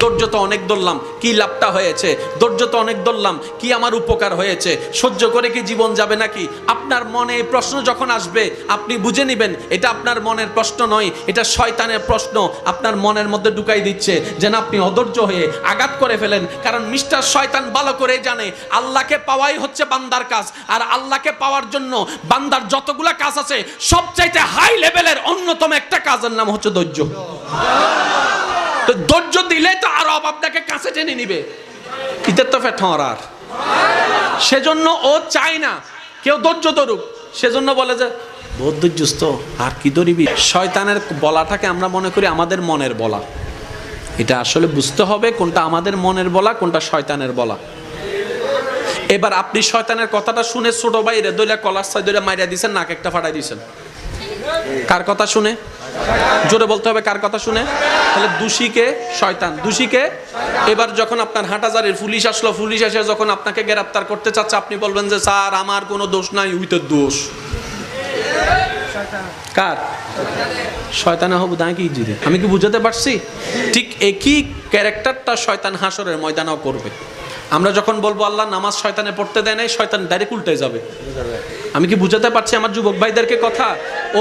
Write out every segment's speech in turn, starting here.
ধৈর্য তো অনেক ধরলাম, কি লাভটা হয়েছে? ধৈর্য তো অনেক ধরলাম, কি আমার উপকার হয়েছে? সহ্য করে কি জীবন যাবে নাকি? আপনার মনে এই প্রশ্ন যখন আসবে, আপনি বুঝে নেবেন এটা আপনার মনের প্রশ্ন নয়, এটা শয়তানের প্রশ্ন আপনার মনের মধ্যে ঢুকাই দিচ্ছে, যেন আপনি অধৈর্য হয়ে আঘাত করে ফেলেন। কারণ মিস্টার শয়তান ভালো করে জানে আল্লাহকে পাওয়াই হচ্ছে বান্দার কাজ, আর আল্লাহকে পাওয়ার জন্য বান্দার যতগুলা কাজ আছে সবচাইতে হাই লেভেলের অন্যতম একটা কাজের নাম হচ্ছে ধৈর্য। তো ধৈর্য দিলে তো আরো আপনাকে কাছে টেনে নিবে, ইতে তো ফেটরার। সেজন্য ও চায় না কেউ ধৈর্য ধরুক, সেজন্য বলে যে বহুত ধৈর্যস্ত আর কি ধরিবি। শয়তানের বলাটাকে আমরা মনে করি আমাদের মনের বলা, এটা আসলে বুঝতে হবে কোনটা আমাদের মনের বলা, কোনটা শয়তানের বলা। এবার আপনি শয়তানের কথাটা শুনে ছোট ভাইরে দইলা কলার সাই দইলা মাইরা দিয়েছেন, নাক একটা ফাটাই দিয়েছেন। কার কথা শুনে? জোরে বলতে হবে, কার কথা শুনে? তাহলে দোষীকে শয়তান, দোষীকে। এবার যখন আপনার হাটাজারির পুলিশ আসলো, পুলিশ এসে যখন আপনাকে গ্রেফতার করতে চাচ্ছে, আপনি বলবেন যে স্যার আমার কোনো দোষ নাই, উইতের দোষ। কার? শয়তানে হবু দাঁড়িয়ে কি জিরে, আমি কি বুঝাতে পারছি? ঠিক একই ক্যারেক্টারটা শয়তান হাসরের ময়দানেও করবে। আমরা যখন বলবো আল্লাহ নামাজ শয়তানে পড়তে দেয় নাই, শয়তান ডাইরেক্ট উল্টে যাবে। আমি কি বুঝাতে পারছি আমার যুবক ভাইদেরকে কথা?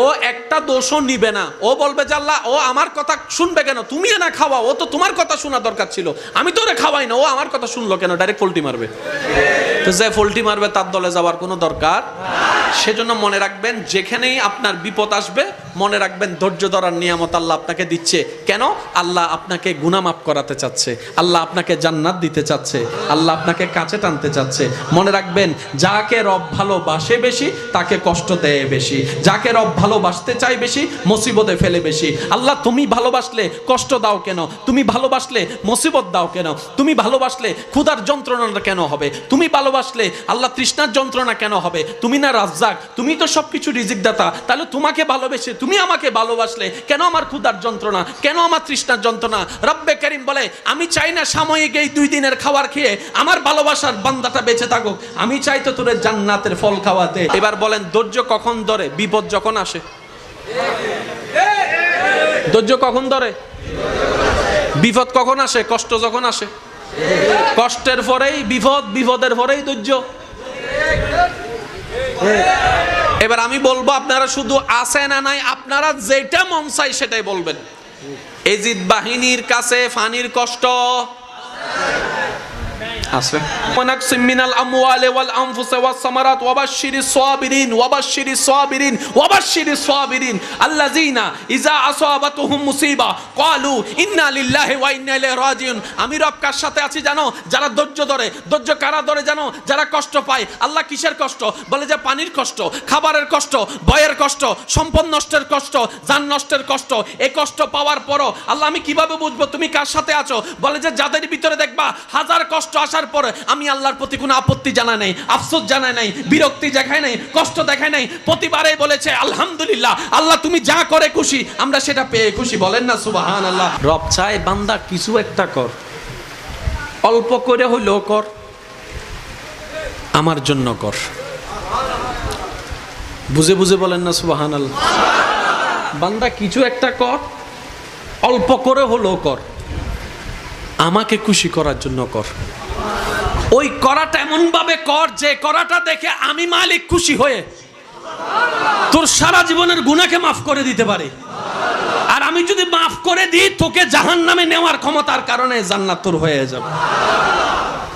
ও একটা দোষও নিবে না, ও বলবে যে আল্লাহ ও আমার কথা শুনবে কেন? তুমি না খাওয়া, ও তো তোমার কথা শোনা দরকার ছিল, আমি তো ওরে খাওয়াই না, ও আমার কথা শুনলো কেন? ডাইরেক্ট পোল্টি মারবে। তো যে পোল্টি মারবে তার দলে যাওয়ার কোনো দরকার। সেজন্য মনে রাখবেন, যেখানেই আপনার বিপদ আসবে মনে রাখবেন ধৈর্য ধরার নিয়ামত আল্লাহ আপনাকে দিচ্ছে। কেন? আল্লাহ আপনাকে গুনাহ মাফ করাতে চাচ্ছে, আল্লাহ আপনাকে জান্নাত দিতে চাচ্ছে, আল্লাহ আপনাকে কাছে টানতে চাচ্ছে। মনে রাখবেন, যাকে রব ভালোবাসে বেশি তাকে কষ্ট দেয় বেশি, যাকে রব ভালোবাসতে চাই বেশি মুসিবতে ফেলে বেশি। আল্লাহ তুমি ভালোবাসলে কষ্ট দাও কেন? তুমি ভালোবাসলে মুসিবত দাও কেন? তুমি ভালোবাসলে ক্ষুধার যন্ত্রণাটা কেন হবে? তুমি ভালোবাসলে আল্লাহ তৃষ্ণার যন্ত্রণা কেন হবে? তুমি না রাজ্জাক, তুমি তো সবকিছু রিজিক দাতা, তাহলে তোমাকে ভালোবেসে তুমি আমাকে ভালোবাসলে কেন আমার ক্ষুধার যন্ত্রণা, কেন আমার তৃষ্ণার যন্ত্রণা? রব্বে কারীম বলে আমি চাই না সাময়িক এই 2 দিনের খাবার খেয়ে আমার ভালোবাসার বান্দাটা বেঁচে থাকুক, আমি চাই তো তোরে জান্নাতের ফল খাওয়াতে। এবার বলেন ধৈর্য কখন ধরে? বিপদ যখন আসে। ধৈর্য কখন ধরে? বিপদ কখন আসে? কষ্ট যখন আসে। কষ্টের পরেই বিপদ, বিপদের পরেই ধৈর্য। এবার আমি বলবো আপনারা শুধু আছে না নাই, আপনারা যেটা মন চাই সেটাই বলবেন। এজিদ বাহিনীর কাছে ফানির কষ্ট আছে। ওয়ানাকসিম মিনাল আমওয়ালি ওয়াল আনফুসি ওয়াস সামারাত ওয়াবাশশিরিস সাবিরিন ওয়াবাশশিরিস সাবিরিন ওয়াবাশশিরিস সাবিরিন আল্লাযিনা ইযা আসাবাতুহুম মুসিবা ক্বালু ইন্না লিল্লাহি ওয়া ইন্না ইলাইহি রাজিউন। আমি রব কার সাথে আছি জানো? যারা ধৈর্য ধরে। ধৈর্য কারা ধরে জানো? যারা কষ্ট পায়। আল্লাহ কিসের কষ্ট? বলে যে পানির কষ্ট, খাবারের কষ্ট, ভয়ের কষ্ট, সম্পদ নষ্টের কষ্ট, জান নষ্টের কষ্ট। এই কষ্ট পাওয়ার পরও আল্লাহ আমি কিভাবে বুঝবো তুমি কার সাথে আছো? বলে যে যাদের ভিতরে দেখবা হাজার কষ্ট আসার পরে আমি আল্লাহর প্রতি কোনো আপত্তি জানাই নাই, আফসোস জানাই নাই, বিরক্তি দেখাই নাই, কষ্ট দেখাই নাই, প্রতিবারেই বলেছে আলহামদুলিল্লাহ, আল্লাহ তুমি যা করে খুশি, আমরা সেটা পেয়ে খুশি। বলেন না সুবহানাল্লাহ। রব চায় বান্দা কিছু একটা কর, অল্প করে হইলেও কর, আমার জন্য কর। বুঝে বুঝে বলেন না সুবহানাল্লাহ। বান্দা কিছু একটা কর, অল্প করে হলেও কর, আমাকে খুশি করার জন্য কর। ওই করাটা এমন ভাবে কর যে করাটা দেখে আমি মালিক খুশি হয়ে তোর সারা জীবনের গুনাহকে মাফ করে দিতে পারি। আর আমি যদি মাফ করে দিই তোকে জাহান্নামে নেওয়ার ক্ষমতার কারণে জান্নাত তোর হয়ে যাবে।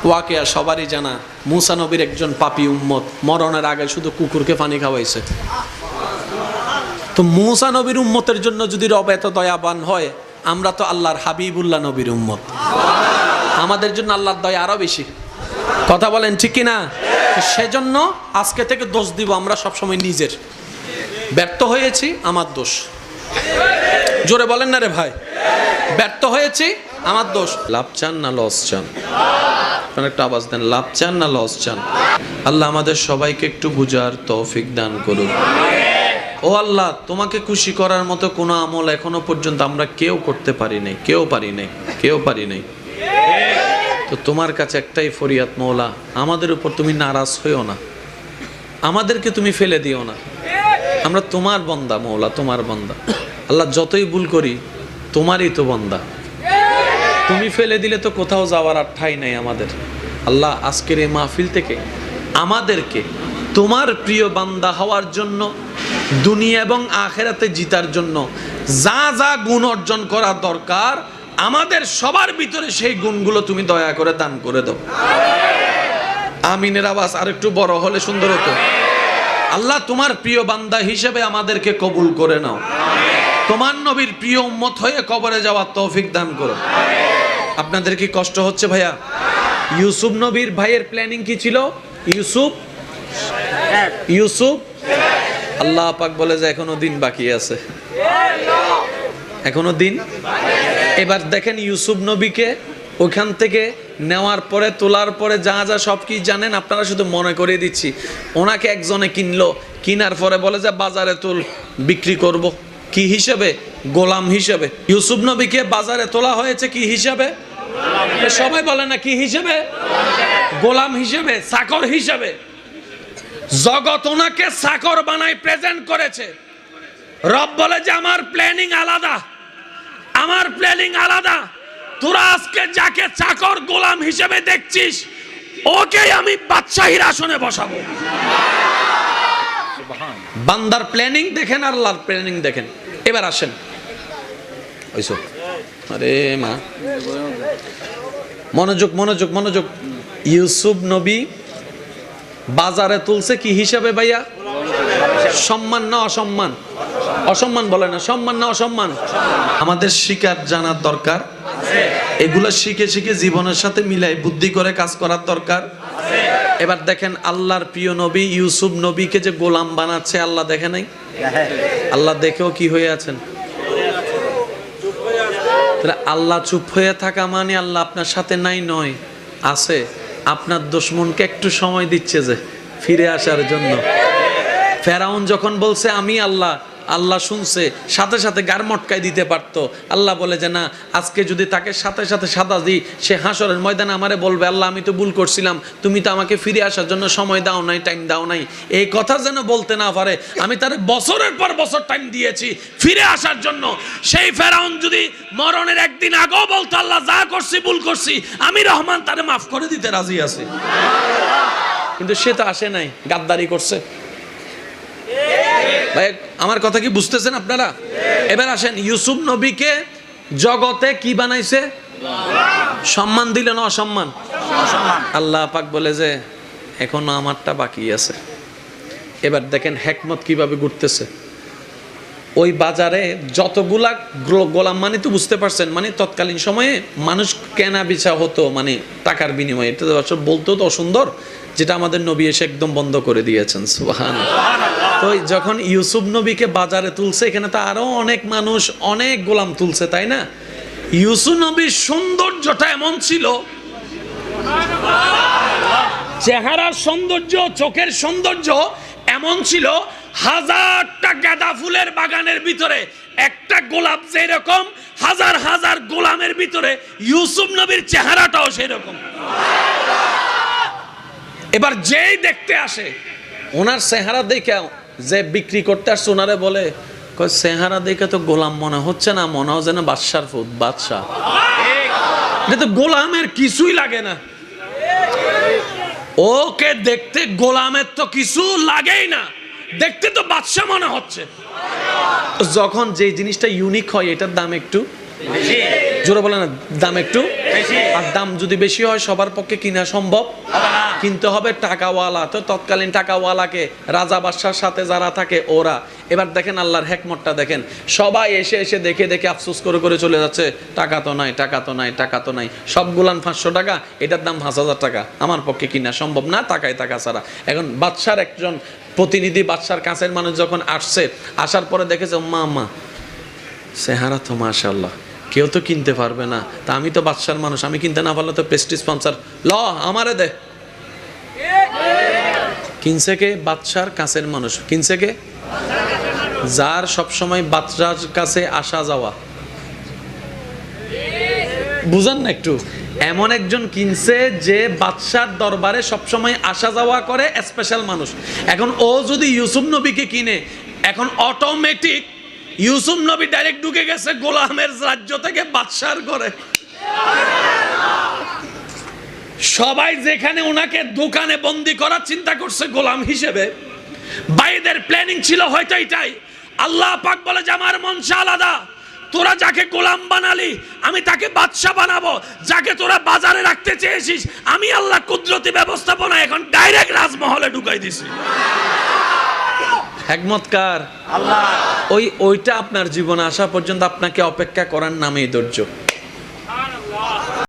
ওয়াকিয়া সবারই জানা, মুসা নবীর একজন পাপী উম্মত মরণের আগে শুধু কুকুরকে পানি খাওয়াইছে। তো মুসা নবীর উম্মতের জন্য যদি রব এত দয়াবান হয়, আমরা তো আল্লাহর হাবিবুল্লাহ নবীর উম্মত, আমাদের জন্য আল্লাহর দয়া আরো বেশি। কথা বলেন ঠিক কিনা? সেজন্য আজকে থেকে দোষ দিব আমরা সবসময় নিজের। ব্যর্থ হয়েছি আমার দোষ। জোরে বলেন না রে ভাই, ব্যর্থ হয়েছি আমার দোষ। লাভ চান না লস চান? একটা আওয়াজ দেন, লাভ চান না লস চান? আল্লাহ আমাদের সবাইকে একটু বুঝার তৌফিক দান করুন। ও আল্লাহ, তোমাকে খুশি করার মতো কোনো আমল এখনো পর্যন্ত আমরা কেউ করতে পারি নাই, কেউ পারি নাই। তো তোমার কাছে একটাই ফরিয়াদ, মওলা আমাদের উপর তুমি নারাজ হইও না, আমাদেরকে তুমি ফেলে দিও না। আমরা তোমার বান্দা মওলা, তোমার বান্দা। আল্লাহ যতই ভুল করি তোমারই তো বান্দা। তুমি ফেলে দিলে তো কোথাও যাওয়ার আর ঠাঁই নাই আমাদের। আল্লাহ আজকের এই মাহফিল থেকে আমাদেরকে তোমার প্রিয় বান্দা হওয়ার জন্য, দুনিয়া এবং আখেরাতে জিতার জন্য যা যা গুণ অর্জন করা দরকার আমাদের সবার ভিতরে সেই গুণগুলো তুমি দয়া করে দান করে দাও। আমিনের আওয়াজ আর একটু বড় হলে সুন্দর হতো। আল্লাহ তোমার প্রিয় বান্দা হিসেবে আমাদেরকে কবুল করে নাও। তোমার নবীর প্রিয় উম্মত হয়ে কবরে যাওয়ার তৌফিক দান করো। আপনাদের কি কষ্ট হচ্ছে ভাইয়া? ইউসুফ নবীর ভাইয়ের প্ল্যানিং কি ছিল? ইউসুফ আল্লাহ পাক বলে যে এখনো দিন বাকি আছে, এখনো দিন। এবার দেখেন ইউসুফ নবীকে ওখান থেকে নেওয়ার পরে, তোলার পরে যা যা সব কি জানেন আপনারা, শুধু মনে করিয়ে দিচ্ছি। ওনাকে একজনে কিনলো, কিনার পরে বলে যে বাজারে তুল, বিক্রি করব। কি হিসেবে? গোলাম হিসেবে। ইউসুফ নবীকে বাজারে তোলা হয়েছে কি হিসেবে? সবাই বলে না কি হিসেবে? গোলাম হিসেবে, চাকর হিসেবে। জগৎ ওনাকে চাকর বানায় প্রেজেন্ট করেছে। রব বলে যে আমার প্ল্যানিং আলাদা, আমার প্ল্যানিং আলাদা। তোরা আজকে যাকে চাকর গোলাম হিসেবে দেখছিস ওকে আমি বাদশাহীর আসনে বসাবো। বান্দার প্ল্যানিং দেখেন, আল্লাহর প্ল্যানিং দেখেন। এবার আসেন, ওইসো আরে মা, মনোযোগ মনোযোগ মনোযোগ। ইউসুফ নবী বাজারে তুলছে কি হিসাবে ভাইয়া? সম্মান না অসম্মান? অসম্মান বলে না, সম্মান না অসম্মান? আমাদের শিকার জানার দরকার, এগুলো শিখে শিখে জীবনের সাথে মিলাই বুদ্ধি করে কাজ করার দরকার। এবার দেখেন আল্লাহর প্রিয় নবী ইউসুফ নবীকে যে গোলাম বানাচ্ছে আল্লাহ দেখে নাই? আল্লাহ দেখেও কি হয়ে আছেন? আল্লাহ চুপ হয়ে থাকা মানে আল্লাহ আপনার সাথে নাই নয়, আছে। আপনার দুশমনকে একটু সময় দিচ্ছে যে ফিরে আসার জন্য। ফেরাউন যখন বলছে আমি আল্লাহ, আল্লাহ শুনছে, সাথে সাথে গার মটকায় দিতে পারতো। আল্লাহ বলে যে না, আজকে যদি তাকে সাথে সাথে সাদা দিই, সে হাসরের ময়দানে আমারে বলবে আল্লাহ আমি তো ভুল করছিলাম, তুমি তো আমাকে ফিরে আসার জন্য সময় দাও নাই, টাইম দাও নাই। এই কথা যেন বলতে না পারে, আমি তার বছরের পর বছর টাইম দিয়েছি ফিরে আসার জন্য। সেই ফেরাউন যদি মরণের একদিন আগেও বলতো আল্লাহ যা করছি ভুল করছি, আমি রহমান তারে মাফ করে দিতে রাজি আছি। কিন্তু সে তো আসে নাই, গাদ্দারি করছে। ভাই আমার কথা কি বুঝতেছেন আপনারা? এবার আসেন, ইউসুফ নবীকে জগতে কি বানাইছে? সম্মান দিল না অসম্মান? আল্লাহ পাক বলে যে এখনো আমারটা বাকি আছে। এবার দেখেন হেকমত কিভাবে ঘুরতেছে। ওই বাজারে যতগুলা গোলাম, মানে তো বুঝতে পারছেন, মানে তৎকালীন সময়ে মানুষ কেনা বেচা হতো মানে টাকার বিনিময়ে। এটা বলতো তো অসুন্দর, যেটা আমাদের নবী এসে একদম বন্ধ করে দিয়েছেন। সুবহানাল্লাহ। তো যখন ইউসুফ নবীকে বাজারে তুলছে, এখানে তো আরো অনেক মানুষ, অনেক গোলাম তুলছে, তাই না? ইউসুফ নবীর সৌন্দর্যটা এমন ছিল, চেহারার সৌন্দর্য, চোখের সৌন্দর্য এমন ছিল, হাজারটা গাঁদা ফুলের বাগানের ভিতরে একটা গোলাপ যেরকম, হাজার হাজার গোলামের ভিতরে ইউসুফ নবীর চেহারাটাও সেরকম। এবার যেই দেখতে আসে ওনার চেহারা দেখে, যে বিক্রি করতে আসছে ওনারে বলে চেহারা দেখে তো গোলাম মনে হচ্ছে না, মনে হয় যেন বাদশার ফুট, বাদশাহ। এটা তো গোলামের কিছুই লাগে না, ওকে দেখতে গোলামের তো কিছু লাগেই না, দেখতে তো বাদশাহ মনে হচ্ছে। যখন যে জিনিসটা ইউনিক হয় এটার দাম একটু জোরে বলে না, দাম একটু। আর দাম যদি বেশি হয় সবার পক্ষে কিনা সম্ভব, কিনতে হবে টাকাওয়ালা। তো তৎকালীন টাকাওয়ালাকে, রাজা বাদশার সাথে যারা থাকে ওরা। এবার দেখেন আল্লাহর হেকমতটা দেখেন, সবাই এসে এসে দেখে দেখে আফসোস করে করে চলে যাচ্ছে, টাকা তো নাই, টাকা তো নাই, টাকা তো নাই। সবগুলান 500 টাকা, এটার দাম 5000 টাকা, আমার পক্ষে কিনা সম্ভব না, টাকায় টাকা ছাড়া। এখন বাদশার একজন প্রতিনিধি, বাদশার কাছের মানুষ যখন আসছে, আসার পরে দেখেছে মা চেহারা তো মাশাআল্লাহ, কেউ তো কিনতে পারবে না, তা আমি তো বাদশার মানুষ, আমি কিনতে না পারলে তো প্রেস্টিজ স্পন্সর, ল আমারে দে। কিনছে কে? বাদশার কাছের মানুষ। কিনছে কে? যার সবসময় বাদশার কাছে আসা যাওয়া। বুঝান না একটু? এমন একজন কিনছে যে বাদশার দরবারে সবসময় আসা যাওয়া করে, স্পেশাল মানুষ। এখন ও যদি ইউসুফ নবীকে কিনে, এখন অটোমেটিক ইউসুফ নবী ডাইরেক্ট ঢুকে গেছে গোলামের রাজ্য থেকে বাদশার ঘরে। সবাই যেখানে ওনাকে দোকানে বন্দি করার চিন্তা করছে গোলাম হিসেবে, বাইদের প্ল্যানিং ছিল হয়তো এটাই। আল্লাহ পাক বলে যে আমার মনসা আলাদা, তোরা যাকে গোলাম বানালি আমি তাকে বাদশা বানাবো, যাকে তোরা বাজারে রাখতে চেয়েছিস আমি আল্লাহ কুদরতি ব্যবস্থাপনা এখন ডাইরেক্ট রাজমহলে ঢুকাই দিছি। হিকমতকার আল্লাহ। ওইটা আপনার জীবনে আসা পর্যন্ত আপনাকে অপেক্ষা করার নামই ধৈর্য।